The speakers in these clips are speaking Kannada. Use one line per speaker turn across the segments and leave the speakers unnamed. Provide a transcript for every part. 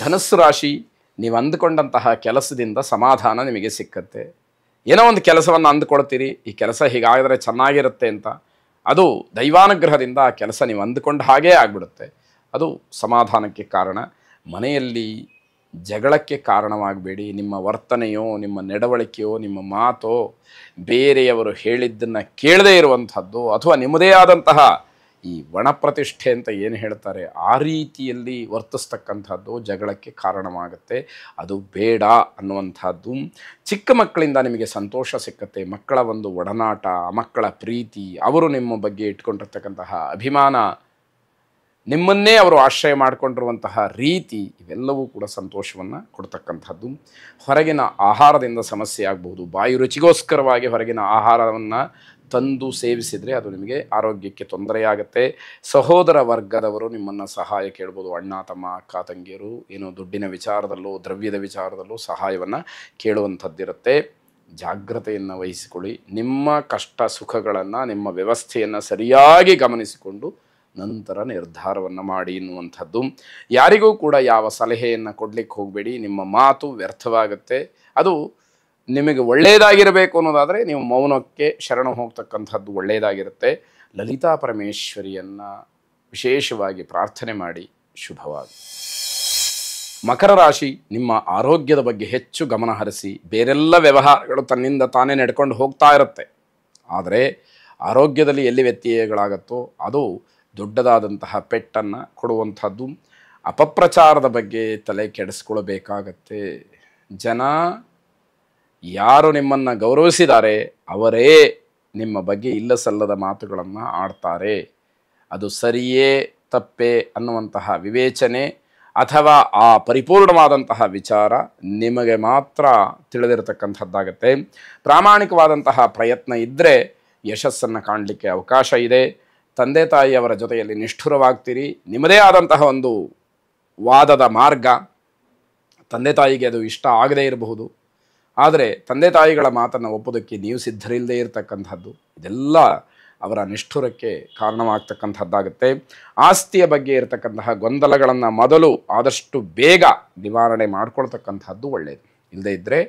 ಧನಸ್ಸು ರಾಶಿ, ನೀವು ಅಂದುಕೊಂಡಂತಹ ಕೆಲಸದಿಂದ ಸಮಾಧಾನ ನಿಮಗೆ ಸಿಕ್ಕತ್ತೆ. ಏನೋ ಒಂದು ಕೆಲಸವನ್ನು ಅಂದುಕೊಳ್ತೀರಿ, ಈ ಕೆಲಸ ಹೀಗಾದರೆ ಚೆನ್ನಾಗಿರುತ್ತೆ ಅಂತ. ಅದು ದೈವಾನುಗ್ರಹದಿಂದ ಆ ಕೆಲಸ ನೀವು ಅಂದುಕೊಂಡ ಹಾಗೇ ಆಗಿಬಿಡುತ್ತೆ. ಅದು ಸಮಾಧಾನಕ್ಕೆ ಕಾರಣ. ಮನೆಯಲ್ಲಿ ಜಗಳಕ್ಕೆ ಕಾರಣವಾಗಬೇಡಿ. ನಿಮ್ಮ ವರ್ತನೆಯೋ, ನಿಮ್ಮ ನಡವಳಿಕೆಯೋ, ನಿಮ್ಮ ಮಾತೋ ಬೇರೆಯವರು ಹೇಳಿದ್ದನ್ನು ಕೇಳದೇ ಇರುವಂಥದ್ದು, ಅಥವಾ ನಿಮ್ಮದೇ ಆದಂತಹ ಈ ಒಣಪ್ರತಿಷ್ಠೆ ಅಂತ ಏನು ಹೇಳ್ತಾರೆ ಆ ರೀತಿಯಲ್ಲಿ ವರ್ತಿಸ್ತಕ್ಕಂಥದ್ದು ಜಗಳಕ್ಕೆ ಕಾರಣವಾಗುತ್ತೆ. ಅದು ಬೇಡ ಅನ್ನುವಂಥದ್ದು. ಚಿಕ್ಕ ಮಕ್ಕಳಿಂದ ನಿಮಗೆ ಸಂತೋಷ ಸಿಕ್ಕತ್ತೆ. ಮಕ್ಕಳ ಒಂದು ಒಡನಾಟ, ಮಕ್ಕಳ ಪ್ರೀತಿ, ಅವರು ನಿಮ್ಮ ಬಗ್ಗೆ ಇಟ್ಕೊಂಡಿರ್ತಕ್ಕಂತಹ ಅಭಿಮಾನ, ನಿಮ್ಮನ್ನೇ ಅವರು ಆಶ್ರಯ ಮಾಡಿಕೊಂಡಿರುವಂತಹ ರೀತಿ, ಇವೆಲ್ಲವೂ ಕೂಡ ಸಂತೋಷವನ್ನು ಕೊಡ್ತಕ್ಕಂಥದ್ದು. ಹೊರಗಿನ ಆಹಾರದಿಂದ ಸಮಸ್ಯೆ ಆಗಬಹುದು. ಬಾಯಿ ರುಚಿಗೋಸ್ಕರವಾಗಿ ಹೊರಗಿನ ಆಹಾರವನ್ನು ತಂದು ಸೇವಿಸಿದರೆ ಅದು ನಿಮಗೆ ಆರೋಗ್ಯಕ್ಕೆ ತೊಂದರೆಯಾಗುತ್ತೆ. ಸಹೋದರ ವರ್ಗದವರು ನಿಮ್ಮನ್ನು ಸಹಾಯ ಕೇಳ್ಬೋದು. ಅಣ್ಣ ತಮ್ಮ, ಅಕ್ಕ ತಂಗಿಯರು ಏನೋ ದುಡ್ಡಿನ ವಿಚಾರದಲ್ಲೂ ದ್ರವ್ಯದ ವಿಚಾರದಲ್ಲೂ ಸಹಾಯವನ್ನು ಕೇಳುವಂಥದ್ದಿರುತ್ತೆ. ಜಾಗ್ರತೆಯನ್ನು ವಹಿಸಿಕೊಳ್ಳಿ. ನಿಮ್ಮ ಕಷ್ಟ ಸುಖಗಳನ್ನು, ನಿಮ್ಮ ವ್ಯವಸ್ಥೆಯನ್ನು ಸರಿಯಾಗಿ ಗಮನಿಸಿಕೊಂಡು ನಂತರ ನಿರ್ಧಾರವನ್ನು ಮಾಡಿ ಎನ್ನುವಂಥದ್ದು. ಯಾರಿಗೂ ಕೂಡ ಯಾವ ಸಲಹೆಯನ್ನು ಕೊಡಲಿಕ್ಕೆ ಹೋಗಬೇಡಿ. ನಿಮ್ಮ ಮಾತು ವ್ಯರ್ಥವಾಗುತ್ತೆ. ಅದು ನಿಮಗೆ ಒಳ್ಳೆಯದಾಗಿರಬೇಕು ಅನ್ನೋದಾದರೆ ನೀವು ಮೌನಕ್ಕೆ ಶರಣ ಹೋಗ್ತಕ್ಕಂಥದ್ದು ಒಳ್ಳೆಯದಾಗಿರುತ್ತೆ. ಲಲಿತಾ ಪರಮೇಶ್ವರಿಯನ್ನು ವಿಶೇಷವಾಗಿ ಪ್ರಾರ್ಥನೆ ಮಾಡಿ. ಶುಭವಾಗಿ. ಮಕರ ರಾಶಿ, ನಿಮ್ಮ ಆರೋಗ್ಯದ ಬಗ್ಗೆ ಹೆಚ್ಚು ಗಮನ ಹರಿಸಿ. ಬೇರೆಲ್ಲ ವ್ಯವಹಾರಗಳು ತನ್ನಿಂದ ತಾನೇ ನಡ್ಕೊಂಡು ಹೋಗ್ತಾ ಇರುತ್ತೆ. ಆದರೆ ಆರೋಗ್ಯದಲ್ಲಿ ಎಲ್ಲಿ ವ್ಯತ್ಯಯಗಳಾಗುತ್ತೋ ಅದು ದೊಡ್ಡದಾದಂತಹ ಪೆಟ್ಟನ್ನು ಕೊಡುವಂಥದ್ದು. ಅಪಪ್ರಚಾರದ ಬಗ್ಗೆ ತಲೆ ಕೆಡಿಸ್ಕೊಳ್ಬೇಕಾಗತ್ತೆ. ಜನ ಯಾರು ನಿಮ್ಮನ್ನು ಗೌರವಿಸಿದ್ದಾರೆ ಅವರೇ ನಿಮ್ಮ ಬಗ್ಗೆ ಇಲ್ಲ ಸಲ್ಲದ ಮಾತುಗಳನ್ನು ಆಡ್ತಾರೆ. ಅದು ಸರಿಯೇ ತಪ್ಪೇ ಅನ್ನುವಂತಹ ವಿವೇಚನೆ ಅಥವಾ ಆ ಪರಿಪೂರ್ಣವಾದಂತಹ ವಿಚಾರ ನಿಮಗೆ ಮಾತ್ರ ತಿಳಿದಿರತಕ್ಕಂಥದ್ದಾಗತ್ತೆ. ಪ್ರಾಮಾಣಿಕವಾದಂತಹ ಪ್ರಯತ್ನ ಇದ್ದರೆ ಯಶಸ್ಸನ್ನು ಕಾಣಲಿಕ್ಕೆ ಅವಕಾಶ ಇದೆ. ತಂದೆ ತಾಯಿಯವರ ಜೊತೆಯಲ್ಲಿ ನಿಷ್ಠುರವಾಗ್ತೀರಿ. ನಿಮ್ಮದೇ ಆದಂತಹ ಒಂದು ವಾದದ ಮಾರ್ಗ, ತಂದೆ ತಾಯಿಗೆ ಅದು ಇಷ್ಟ ಆಗದೇ ಇರಬಹುದು, ಆದರೆ ತಂದೆ ತಾಯಿಗಳ ಮಾತನ್ನು ಒಪ್ಪೋದಕ್ಕೆ ನೀವು ಸಿದ್ಧರಿಲ್ಲದೆ ಇರತಕ್ಕಂಥದ್ದು, ಇದೆಲ್ಲ ಅವರ ನಿಷ್ಠುರಕ್ಕೆ ಕಾರಣವಾಗ್ತಕ್ಕಂಥದ್ದಾಗುತ್ತೆ. ಆಸ್ತಿಯ ಬಗ್ಗೆ ಇರತಕ್ಕಂತಹ ಗೊಂದಲಗಳನ್ನು ಮೊದಲು ಆದಷ್ಟು ಬೇಗ ನಿವಾರಣೆ ಮಾಡ್ಕೊಳ್ತಕ್ಕಂಥದ್ದು ಒಳ್ಳೆಯದು. ಇಲ್ಲದೇ ಇದ್ದರೆ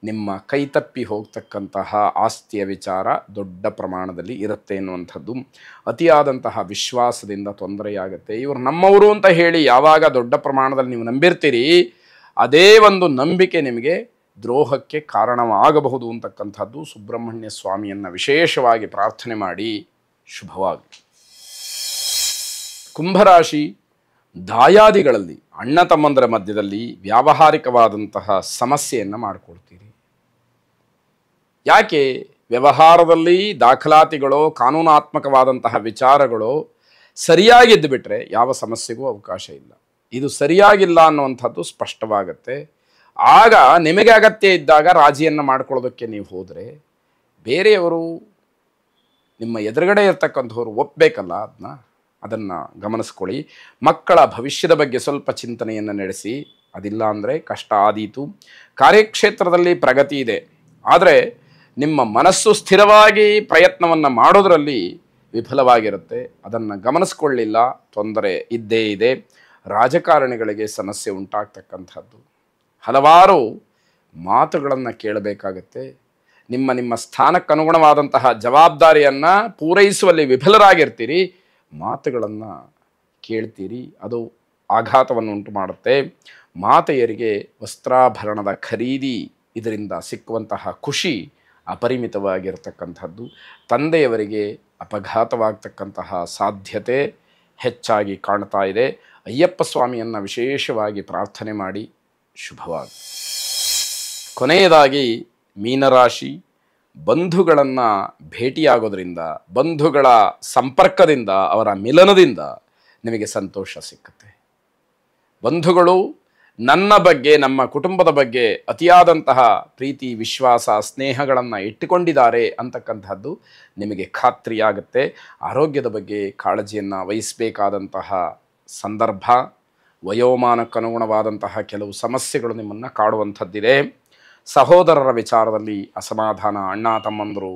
ನಿಮ್ಮ ಕೈತಪ್ಪಿ ಹೋಗ್ತಕ್ಕಂತಹ ಆಸ್ತಿಯ ವಿಚಾರ ದೊಡ್ಡ ಪ್ರಮಾಣದಲ್ಲಿ ಇರುತ್ತೆ ಎನ್ನುವಂಥದ್ದು. ಅತಿಯಾದಂತಹ ವಿಶ್ವಾಸದಿಂದ ತೊಂದರೆಯಾಗುತ್ತೆ. ಇವರು ನಮ್ಮವರು ಅಂತ ಹೇಳಿ ಯಾವಾಗ ದೊಡ್ಡ ಪ್ರಮಾಣದಲ್ಲಿ ನೀವು ನಂಬಿರ್ತೀರಿ, ಅದೇ ಒಂದು ನಂಬಿಕೆ ನಿಮಗೆ ದ್ರೋಹಕ್ಕೆ ಕಾರಣವಾಗಬಹುದು ಅಂತಕ್ಕಂಥದ್ದು. ಸುಬ್ರಹ್ಮಣ್ಯ ಸ್ವಾಮಿಯನ್ನು ವಿಶೇಷವಾಗಿ ಪ್ರಾರ್ಥನೆ ಮಾಡಿ. ಶುಭವಾಗಿ. ಕುಂಭರಾಶಿ, ದಾಯಾದಿಗಳಲ್ಲಿ ಅಣ್ಣ ತಮ್ಮಂದರ ಮಧ್ಯದಲ್ಲಿ ವ್ಯಾವಹಾರಿಕವಾದಂತಹ ಸಮಸ್ಯೆಯನ್ನು ಮಾಡಿಕೊಳ್ತೀರಿ. ಯಾಕೆ? ವ್ಯವಹಾರದಲ್ಲಿ ದಾಖಲಾತಿಗಳು, ಕಾನೂನಾತ್ಮಕವಾದಂತಹ ವಿಚಾರಗಳು ಸರಿಯಾಗಿದ್ದು ಬಿಟ್ಟರೆ ಯಾವ ಸಮಸ್ಯೆಗೂ ಅವಕಾಶ ಇಲ್ಲ. ಇದು ಸರಿಯಾಗಿಲ್ಲ ಅನ್ನುವಂಥದ್ದು ಸ್ಪಷ್ಟವಾಗುತ್ತೆ. ಆಗ ನಿಮಗೆ ಅಗತ್ಯ ಇದ್ದಾಗ ರಾಜಿಯನ್ನು ಮಾಡ್ಕೊಳ್ಳೋದಕ್ಕೆ ನೀವು ಹೋದರೆ ಬೇರೆಯವರು ನಿಮ್ಮ ಎದುರುಗಡೆ ಇರ್ತಕ್ಕಂಥವ್ರು ಒಪ್ಪಬೇಕಲ್ಲ, ಅದನ್ನು ಗಮನಿಸ್ಕೊಳ್ಳಿ. ಮಕ್ಕಳ ಭವಿಷ್ಯದ ಬಗ್ಗೆ ಸ್ವಲ್ಪ ಚಿಂತನೆಯನ್ನು ನಡೆಸಿ. ಅದಿಲ್ಲ ಅಂದರೆ ಕಷ್ಟ ಆದೀತು. ಕಾರ್ಯಕ್ಷೇತ್ರದಲ್ಲಿ ಪ್ರಗತಿ ಇದೆ, ಆದರೆ ನಿಮ್ಮ ಮನಸ್ಸು ಸ್ಥಿರವಾಗಿ ಪ್ರಯತ್ನವನ್ನು ಮಾಡೋದರಲ್ಲಿ ವಿಫಲವಾಗಿರುತ್ತೆ. ಅದನ್ನು ಗಮನಿಸ್ಕೊಳ್ಳಿಲ್ಲ, ತೊಂದರೆ ಇದ್ದೇ ಇದೆ. ರಾಜಕಾರಣಿಗಳಿಗೆ ಸಮಸ್ಯೆ ಉಂಟಾಗ್ತಕ್ಕಂಥದ್ದು. ಹಲವಾರು ಮಾತುಗಳನ್ನು ಕೇಳಬೇಕಾಗತ್ತೆ. ನಿಮ್ಮ ಸ್ಥಾನಕ್ಕನುಗುಣವಾದಂತಹ ಜವಾಬ್ದಾರಿಯನ್ನು ಪೂರೈಸುವಲ್ಲಿ ವಿಫಲರಾಗಿರ್ತೀರಿ. ಮಾತುಗಳನ್ನು ಕೇಳ್ತೀರಿ, ಅದು ಆಘಾತವನ್ನು ಉಂಟು ಮಾಡುತ್ತೆ. ಮಾತೆಯರಿಗೆ ವಸ್ತ್ರಾಭರಣದ ಖರೀದಿ, ಇದರಿಂದ ಸಿಕ್ಕುವಂತಹ ಖುಷಿ ಅಪರಿಮಿತವಾಗಿರ್ತಕ್ಕಂಥದ್ದು. ತಂದೆಯವರಿಗೆ ಅಪಘಾತವಾಗ್ತಕ್ಕಂತಹ ಸಾಧ್ಯತೆ ಹೆಚ್ಚಾಗಿ ಕಾಣ್ತಾ ಇದೆ. ಅಯ್ಯಪ್ಪ ಸ್ವಾಮಿಯನ್ನು ವಿಶೇಷವಾಗಿ ಪ್ರಾರ್ಥನೆ ಮಾಡಿ. ಶುಭವಾಗಿ. ಕೊನೆಯದಾಗಿ ಮೀನರಾಶಿ, ಬಂಧುಗಳನ್ನು ಭೇಟಿಯಾಗೋದ್ರಿಂದ, ಬಂಧುಗಳ ಸಂಪರ್ಕದಿಂದ, ಅವರ ಮಿಲನದಿಂದ ನಿಮಗೆ ಸಂತೋಷ ಸಿಕ್ಕುತ್ತೆ. ಬಂಧುಗಳು ನನ್ನ ಬಗ್ಗೆ, ನಮ್ಮ ಕುಟುಂಬದ ಬಗ್ಗೆ ಅತಿಯಾದಂತಹ ಪ್ರೀತಿ, ವಿಶ್ವಾಸ, ಸ್ನೇಹಗಳನ್ನು ಇಟ್ಟುಕೊಂಡಿದ್ದಾರೆ ಅಂತಕ್ಕಂಥದ್ದು ನಿಮಗೆ ಖಾತ್ರಿಯಾಗುತ್ತೆ. ಆರೋಗ್ಯದ ಬಗ್ಗೆ ಕಾಳಜಿಯನ್ನು ವಹಿಸಬೇಕಾದಂತಹ ಸಂದರ್ಭ, ವಯೋಮಾನಕ್ಕನುಗುಣವಾದಂತಹ ಕೆಲವು ಸಮಸ್ಯೆಗಳು ನಿಮ್ಮನ್ನು ಕಾಡುವಂಥದ್ದಿದೆ. ಸಹೋದರರ ವಿಚಾರದಲ್ಲಿ ಅಸಮಾಧಾನ, ಅಣ್ಣ ತಮ್ಮಂದರು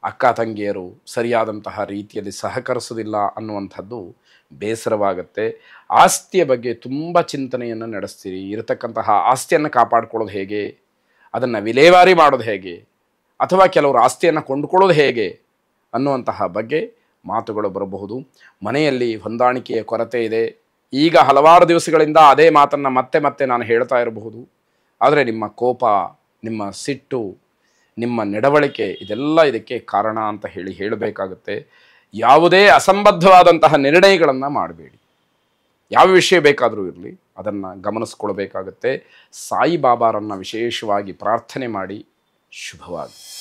ಅಕ್ಕ ತಂಗಿಯರು ಸರಿಯಾದಂತಹ ರೀತಿಯಲ್ಲಿ ಸಹಕರಿಸೋದಿಲ್ಲ ಅನ್ನುವಂಥದ್ದು ಬೇಸರವಾಗುತ್ತೆ. ಆಸ್ತಿಯ ಬಗ್ಗೆ ತುಂಬ ಚಿಂತನೆಯನ್ನು ನಡೆಸ್ತೀರಿ. ಇರತಕ್ಕಂತಹ ಆಸ್ತಿಯನ್ನು ಕಾಪಾಡ್ಕೊಳ್ಳೋದು ಹೇಗೆ, ಅದನ್ನು ವಿಲೇವಾರಿ ಮಾಡೋದು ಹೇಗೆ, ಅಥವಾ ಕೆಲವರು ಆಸ್ತಿಯನ್ನು ಕೊಂಡುಕೊಳ್ಳೋದು ಹೇಗೆ ಅನ್ನುವಂತಹ ಬಗ್ಗೆ ಮಾತುಗಳು ಬರಬಹುದು. ಮನೆಯಲ್ಲಿ ಹೊಂದಾಣಿಕೆಯ ಕೊರತೆ ಇದೆ. ಈಗ ಹಲವಾರು ದಿವಸಗಳಿಂದ ಅದೇ ಮಾತನ್ನು ಮತ್ತೆ ಮತ್ತೆ ನಾನು ಹೇಳ್ತಾ ಇರಬಹುದು. ಆದರೆ ನಿಮ್ಮ ಕೋಪ, ನಿಮ್ಮ ಸಿಟ್ಟು, ನಿಮ್ಮ ನಡವಳಿಕೆ ಇದೆಲ್ಲ ಇದಕ್ಕೆ ಕಾರಣ ಅಂತ ಹೇಳಬೇಕಾಗುತ್ತೆ. ಯಾವುದೇ ಅಸಂಬದ್ಧವಾದಂತಹ ನಿರ್ಣಯಗಳನ್ನು ಮಾಡಬೇಡಿ. ಯಾವ ವಿಷಯ ಬೇಕಾದರೂ ಇರಲಿ, ಅದನ್ನು ಗಮನಿಸ್ಕೊಳ್ಬೇಕಾಗತ್ತೆ. ಸಾಯಿಬಾಬಾರನ್ನು ವಿಶೇಷವಾಗಿ ಪ್ರಾರ್ಥನೆ ಮಾಡಿ. ಶುಭವಾಗಿ.